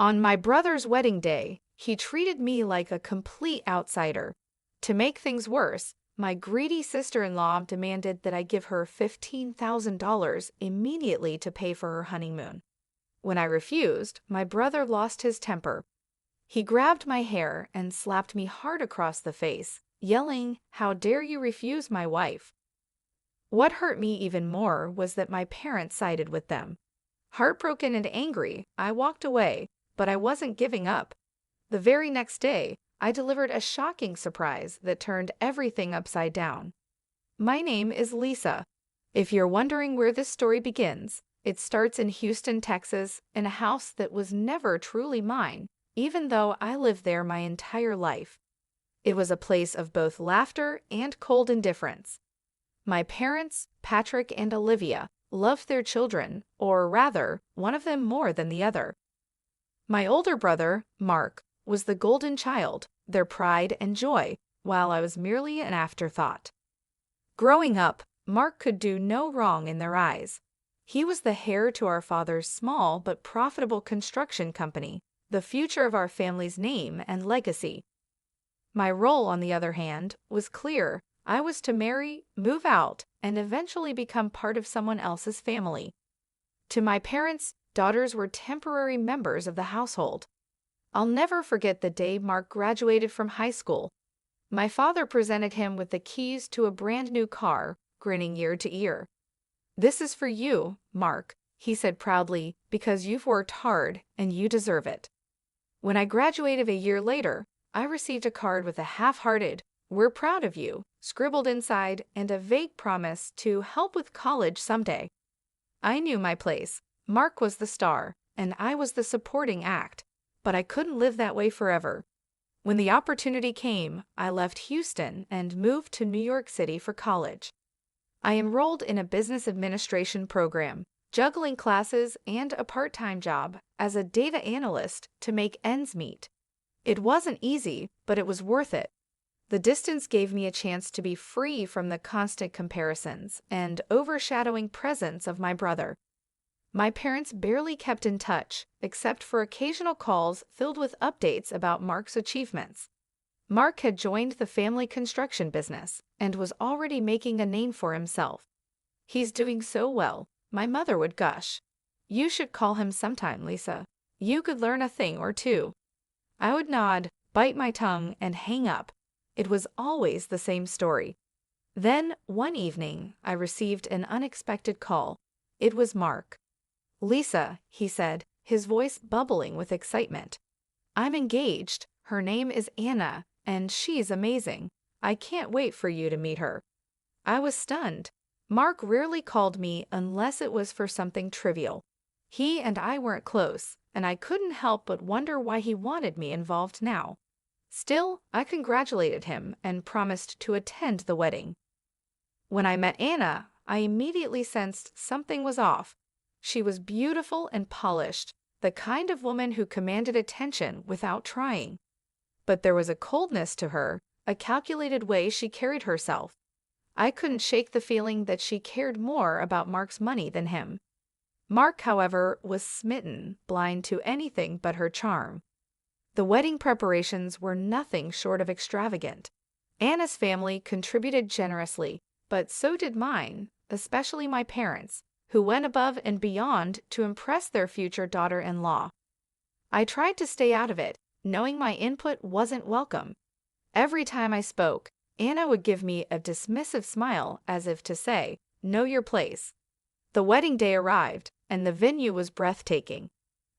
On my brother's wedding day, he treated me like a complete outsider. To make things worse, my greedy sister-in-law demanded that I give her $15,000 immediately to pay for her honeymoon. When I refused, my brother lost his temper. He grabbed my hair and slapped me hard across the face, yelling, "How dare you refuse my wife?" What hurt me even more was that my parents sided with them. Heartbroken and angry, I walked away, but I wasn't giving up. The very next day, I delivered a shocking surprise that turned everything upside down. My name is Lisa. If you're wondering where this story begins, it starts in Houston, Texas, in a house that was never truly mine, even though I lived there my entire life. It was a place of both laughter and cold indifference. My parents, Patrick and Olivia, loved their children, or rather, one of them more than the other. My older brother, Mark, was the golden child, their pride and joy, while I was merely an afterthought. Growing up, Mark could do no wrong in their eyes. He was the heir to our father's small but profitable construction company, the future of our family's name and legacy. My role, on the other hand, was clear. I was to marry, move out, and eventually become part of someone else's family. To my parents, daughters were temporary members of the household. I'll never forget the day Mark graduated from high school. My father presented him with the keys to a brand new car, grinning ear to ear. "This is for you, Mark," he said proudly, "because you've worked hard and you deserve it." When I graduated a year later, I received a card with a half-hearted, "We're proud of you," scribbled inside, and a vague promise to help with college someday. I knew my place. Mark was the star, and I was the supporting act, but I couldn't live that way forever. When the opportunity came, I left Houston and moved to New York City for college. I enrolled in a business administration program, juggling classes and a part-time job as a data analyst to make ends meet. It wasn't easy, but it was worth it. The distance gave me a chance to be free from the constant comparisons and overshadowing presence of my brother. My parents barely kept in touch, except for occasional calls filled with updates about Mark's achievements. Mark had joined the family construction business and was already making a name for himself. "He's doing so well," my mother would gush. "You should call him sometime, Lisa. You could learn a thing or two." I would nod, bite my tongue, and hang up. It was always the same story. Then, one evening, I received an unexpected call. It was Mark. "Lisa," he said, his voice bubbling with excitement. "I'm engaged. Her name is Anna, and she's amazing. I can't wait for you to meet her." I was stunned. Mark rarely called me unless it was for something trivial. He and I weren't close, and I couldn't help but wonder why he wanted me involved now. Still, I congratulated him and promised to attend the wedding. When I met Anna, I immediately sensed something was off. She was beautiful and polished, the kind of woman who commanded attention without trying. But there was a coldness to her, a calculated way she carried herself. I couldn't shake the feeling that she cared more about Mark's money than him. Mark, however, was smitten, blind to anything but her charm. The wedding preparations were nothing short of extravagant. Anna's family contributed generously, but so did mine, especially my parents, who went above and beyond to impress their future daughter-in-law. I tried to stay out of it, knowing my input wasn't welcome. Every time I spoke, Anna would give me a dismissive smile as if to say, "Know your place." The wedding day arrived, and the venue was breathtaking.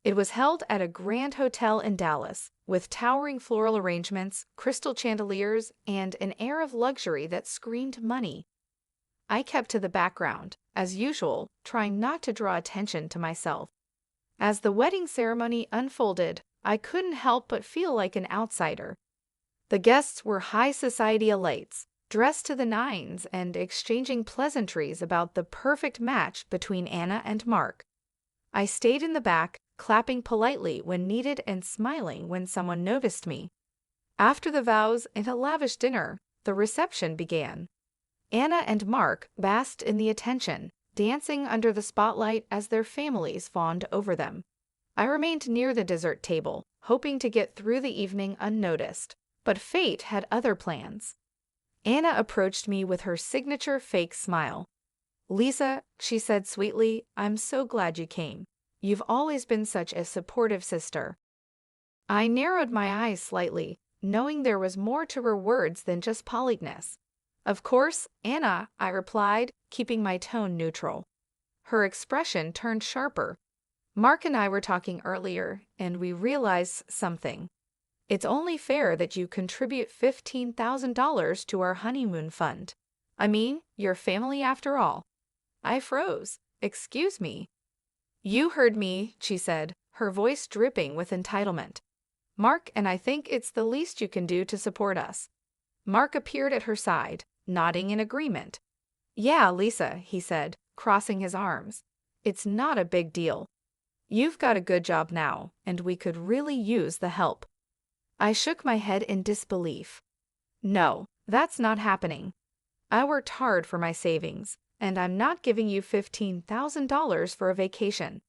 It was held at a grand hotel in Dallas, with towering floral arrangements, crystal chandeliers, and an air of luxury that screamed money. I kept to the background, as usual, trying not to draw attention to myself. As the wedding ceremony unfolded, I couldn't help but feel like an outsider. The guests were high society elites, dressed to the nines and exchanging pleasantries about the perfect match between Anna and Mark. I stayed in the back, clapping politely when needed and smiling when someone noticed me. After the vows and a lavish dinner, the reception began. Anna and Mark basked in the attention, dancing under the spotlight as their families fawned over them. I remained near the dessert table, hoping to get through the evening unnoticed. But fate had other plans. Anna approached me with her signature fake smile. "Lisa," she said sweetly, "I'm so glad you came. You've always been such a supportive sister." I narrowed my eyes slightly, knowing there was more to her words than just politeness. "Of course, Anna," I replied, keeping my tone neutral. Her expression turned sharper. "Mark and I were talking earlier, and we realized something. It's only fair that you contribute $15,000 to our honeymoon fund. I mean, your family after all." I froze. "Excuse me." "You heard me," she said, her voice dripping with entitlement. "Mark and I think it's the least you can do to support us." Mark appeared at her side, nodding in agreement. "Yeah, Lisa," he said, crossing his arms. "It's not a big deal. You've got a good job now, and we could really use the help." I shook my head in disbelief. "No, that's not happening. I worked hard for my savings, and I'm not giving you $15,000 for a vacation."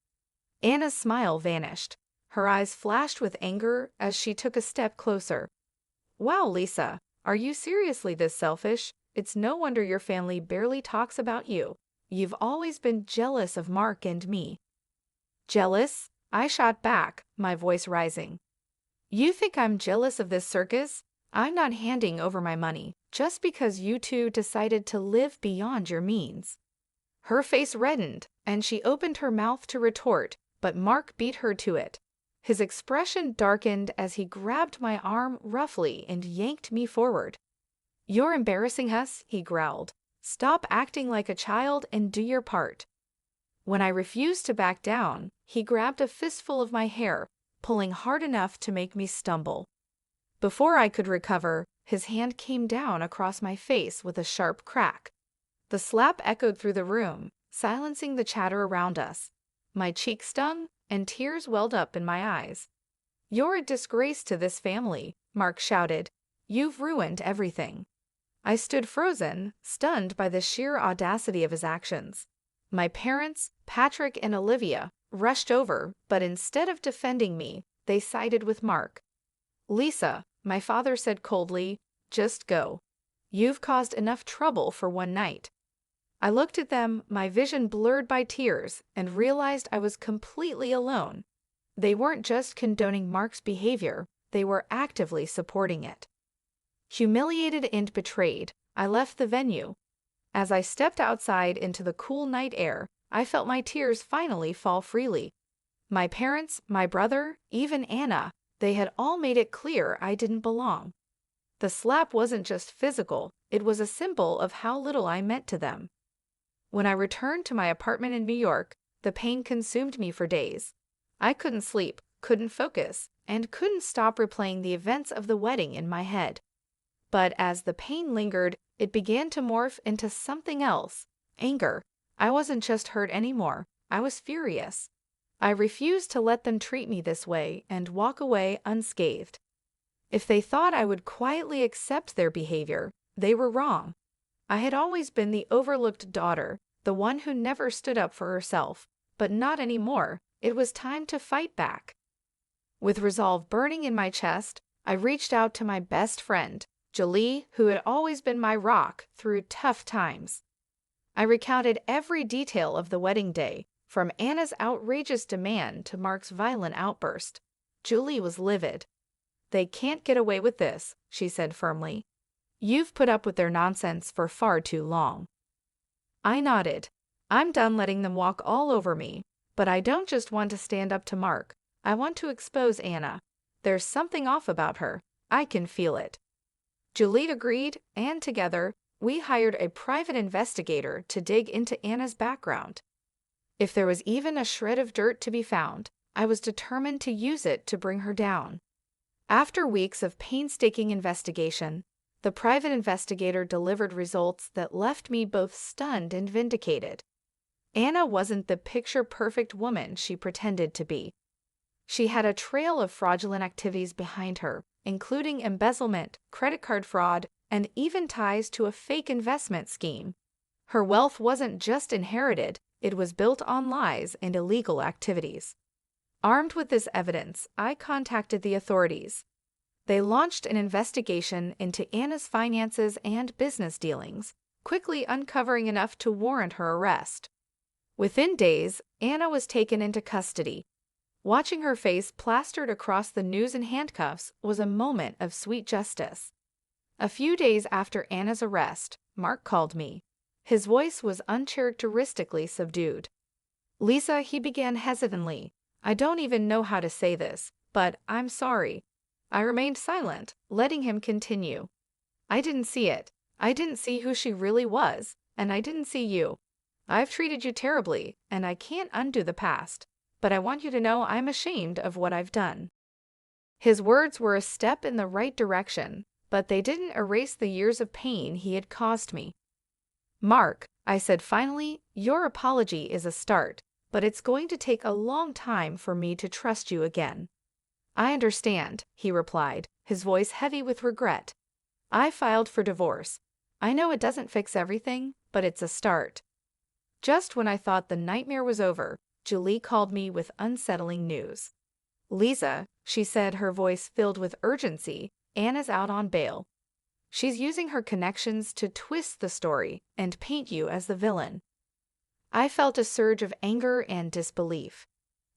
Anna's smile vanished. Her eyes flashed with anger as she took a step closer. "Wow, Lisa, are you seriously this selfish? It's no wonder your family barely talks about you. You've always been jealous of Mark and me." "Jealous?" I shot back, my voice rising. "You think I'm jealous of this circus? I'm not handing over my money just because you two decided to live beyond your means." Her face reddened, and she opened her mouth to retort, but Mark beat her to it. His expression darkened as he grabbed my arm roughly and yanked me forward. "You're embarrassing us," he growled. "Stop acting like a child and do your part." When I refused to back down, he grabbed a fistful of my hair, pulling hard enough to make me stumble. Before I could recover, his hand came down across my face with a sharp crack. The slap echoed through the room, silencing the chatter around us. My cheek stung, and tears welled up in my eyes. "You're a disgrace to this family," Mark shouted. "You've ruined everything." I stood frozen, stunned by the sheer audacity of his actions. My parents, Patrick and Olivia, rushed over, but instead of defending me, they sided with Mark. "Lisa," my father said coldly, "just go. You've caused enough trouble for one night." I looked at them, my vision blurred by tears, and realized I was completely alone. They weren't just condoning Mark's behavior, they were actively supporting it. Humiliated and betrayed, I left the venue. As I stepped outside into the cool night air, I felt my tears finally fall freely. My parents, my brother, even Anna, they had all made it clear I didn't belong. The slap wasn't just physical, it was a symbol of how little I meant to them. When I returned to my apartment in New York, the pain consumed me for days. I couldn't sleep, couldn't focus, and couldn't stop replaying the events of the wedding in my head. But as the pain lingered, it began to morph into something else: anger. I wasn't just hurt anymore, I was furious. I refused to let them treat me this way and walk away unscathed. If they thought I would quietly accept their behavior, they were wrong. I had always been the overlooked daughter, the one who never stood up for herself, but not anymore. It was time to fight back. With resolve burning in my chest, I reached out to my best friend, Julie, who had always been my rock through tough times. I recounted every detail of the wedding day, from Anna's outrageous demand to Mark's violent outburst. Julie was livid. "They can't get away with this," she said firmly. "You've put up with their nonsense for far too long." I nodded. I'm done letting them walk all over me, but I don't just want to stand up to Mark. I want to expose Anna. There's something off about her. I can feel it. Julie agreed, and together, we hired a private investigator to dig into Anna's background. If there was even a shred of dirt to be found, I was determined to use it to bring her down. After weeks of painstaking investigation, the private investigator delivered results that left me both stunned and vindicated. Anna wasn't the picture-perfect woman she pretended to be. She had a trail of fraudulent activities behind her, including embezzlement, credit card fraud, and even ties to a fake investment scheme. Her wealth wasn't just inherited, it was built on lies and illegal activities. Armed with this evidence, I contacted the authorities. They launched an investigation into Anna's finances and business dealings, quickly uncovering enough to warrant her arrest. Within days, Anna was taken into custody. Watching her face plastered across the news in handcuffs was a moment of sweet justice. A few days after Anna's arrest, Mark called me. His voice was uncharacteristically subdued. "Lisa," he began hesitantly, "I don't even know how to say this, but I'm sorry." I remained silent, letting him continue. "I didn't see it. I didn't see who she really was, and I didn't see you. I've treated you terribly, and I can't undo the past, but I want you to know I'm ashamed of what I've done." His words were a step in the right direction, but they didn't erase the years of pain he had caused me. "Mark," I said finally, "your apology is a start, but it's going to take a long time for me to trust you again." "I understand," he replied, his voice heavy with regret. "I filed for divorce. I know it doesn't fix everything, but it's a start." Just when I thought the nightmare was over, Julie called me with unsettling news. "Lisa," she said, her voice filled with urgency, "Anna's out on bail. She's using her connections to twist the story and paint you as the villain." I felt a surge of anger and disbelief.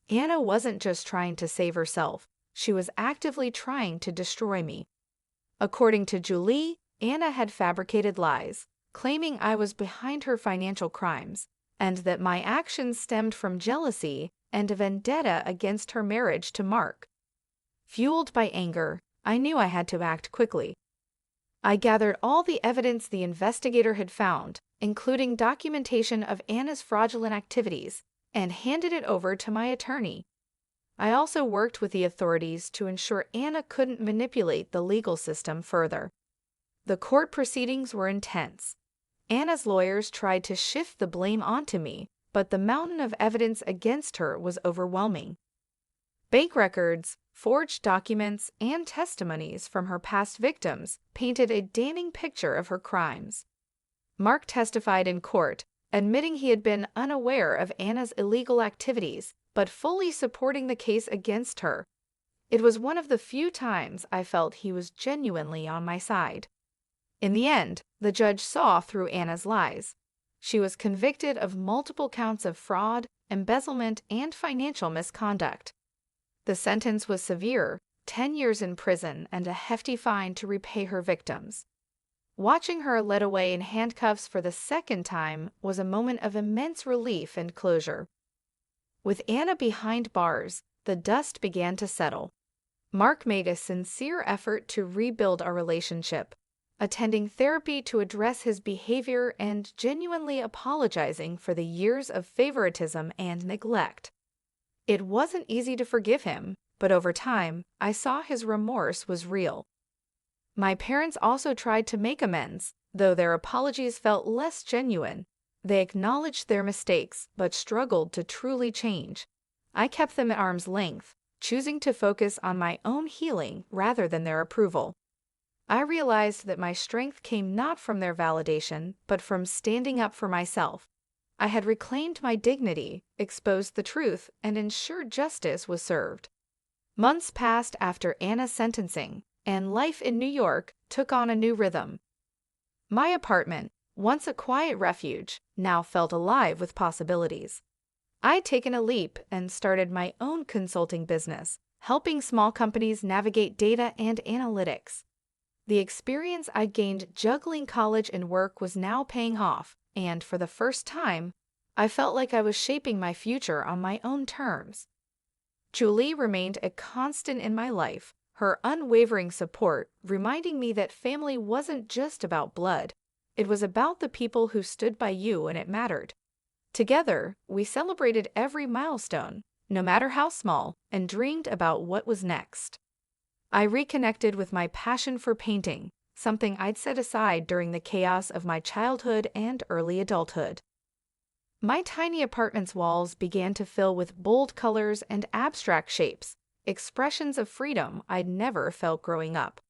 Anna wasn't just trying to save herself. She was actively trying to destroy me. According to Julie, Anna had fabricated lies, claiming I was behind her financial crimes, and that my actions stemmed from jealousy and a vendetta against her marriage to Mark. Fueled by anger, I knew I had to act quickly. I gathered all the evidence the investigator had found, including documentation of Anna's fraudulent activities, and handed it over to my attorney. I also worked with the authorities to ensure Anna couldn't manipulate the legal system further. The court proceedings were intense. Anna's lawyers tried to shift the blame onto me, but the mountain of evidence against her was overwhelming. Bank records, forged documents, and testimonies from her past victims painted a damning picture of her crimes. Mark testified in court, admitting he had been unaware of Anna's illegal activities, but fully supporting the case against her. It was one of the few times I felt he was genuinely on my side. In the end, the judge saw through Anna's lies. She was convicted of multiple counts of fraud, embezzlement, and financial misconduct. The sentence was severe, 10 years in prison and a hefty fine to repay her victims. Watching her led away in handcuffs for the second time was a moment of immense relief and closure. With Anna behind bars, the dust began to settle. Mark made a sincere effort to rebuild our relationship, attending therapy to address his behavior and genuinely apologizing for the years of favoritism and neglect. It wasn't easy to forgive him, but over time, I saw his remorse was real. My parents also tried to make amends, though their apologies felt less genuine. They acknowledged their mistakes, but struggled to truly change. I kept them at arm's length, choosing to focus on my own healing rather than their approval. I realized that my strength came not from their validation, but from standing up for myself. I had reclaimed my dignity, exposed the truth, and ensured justice was served. Months passed after Anna's sentencing, and life in New York took on a new rhythm. My apartment, once a quiet refuge, now felt alive with possibilities. I'd taken a leap and started my own consulting business, helping small companies navigate data and analytics. The experience I gained juggling college and work was now paying off, and for the first time, I felt like I was shaping my future on my own terms. Julie remained a constant in my life, her unwavering support reminding me that family wasn't just about blood. It was about the people who stood by you when it mattered. Together, we celebrated every milestone, no matter how small, and dreamed about what was next. I reconnected with my passion for painting, something I'd set aside during the chaos of my childhood and early adulthood. My tiny apartment's walls began to fill with bold colors and abstract shapes, expressions of freedom I'd never felt growing up.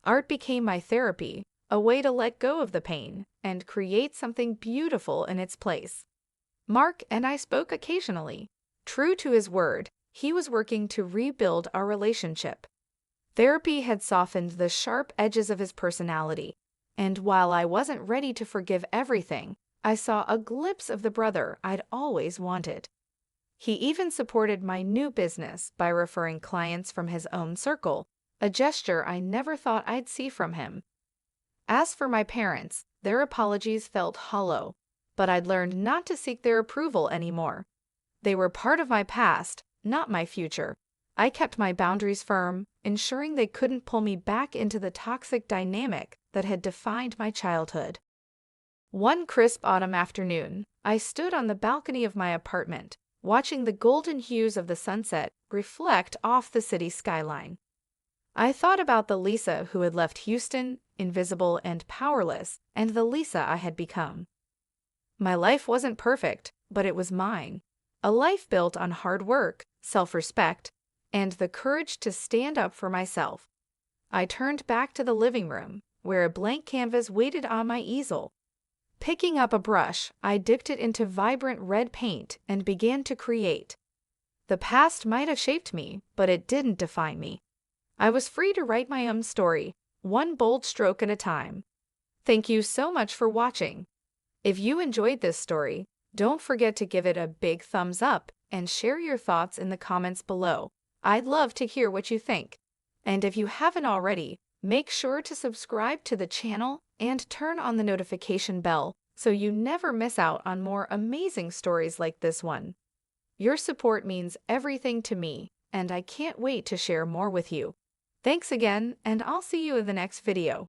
Art became my therapy, a way to let go of the pain and create something beautiful in its place. Mark and I spoke occasionally. True to his word, He was working to rebuild our relationship. Therapy had softened the sharp edges of his personality, and while I wasn't ready to forgive everything, I saw a glimpse of the brother I'd always wanted. He even supported my new business by referring clients from his own circle, a gesture I never thought I'd see from him. As for my parents, their apologies felt hollow, but I'd learned not to seek their approval anymore. They were part of my past, not my future. I kept my boundaries firm, ensuring they couldn't pull me back into the toxic dynamic that had defined my childhood. One crisp autumn afternoon, I stood on the balcony of my apartment, watching the golden hues of the sunset reflect off the city skyline. I thought about the Lisa who had left Houston, invisible and powerless, and the Lisa I had become. My life wasn't perfect, but it was mine. A life built on hard work, self-respect, and the courage to stand up for myself. I turned back to the living room, where a blank canvas waited on my easel. Picking up a brush, I dipped it into vibrant red paint and began to create. The past might have shaped me, but it didn't define me. I was free to write my own story, one bold stroke at a time. Thank you so much for watching. If you enjoyed this story, don't forget to give it a big thumbs up and share your thoughts in the comments below. I'd love to hear what you think. And if you haven't already, make sure to subscribe to the channel and turn on the notification bell so you never miss out on more amazing stories like this one. Your support means everything to me, and I can't wait to share more with you. Thanks again, and I'll see you in the next video.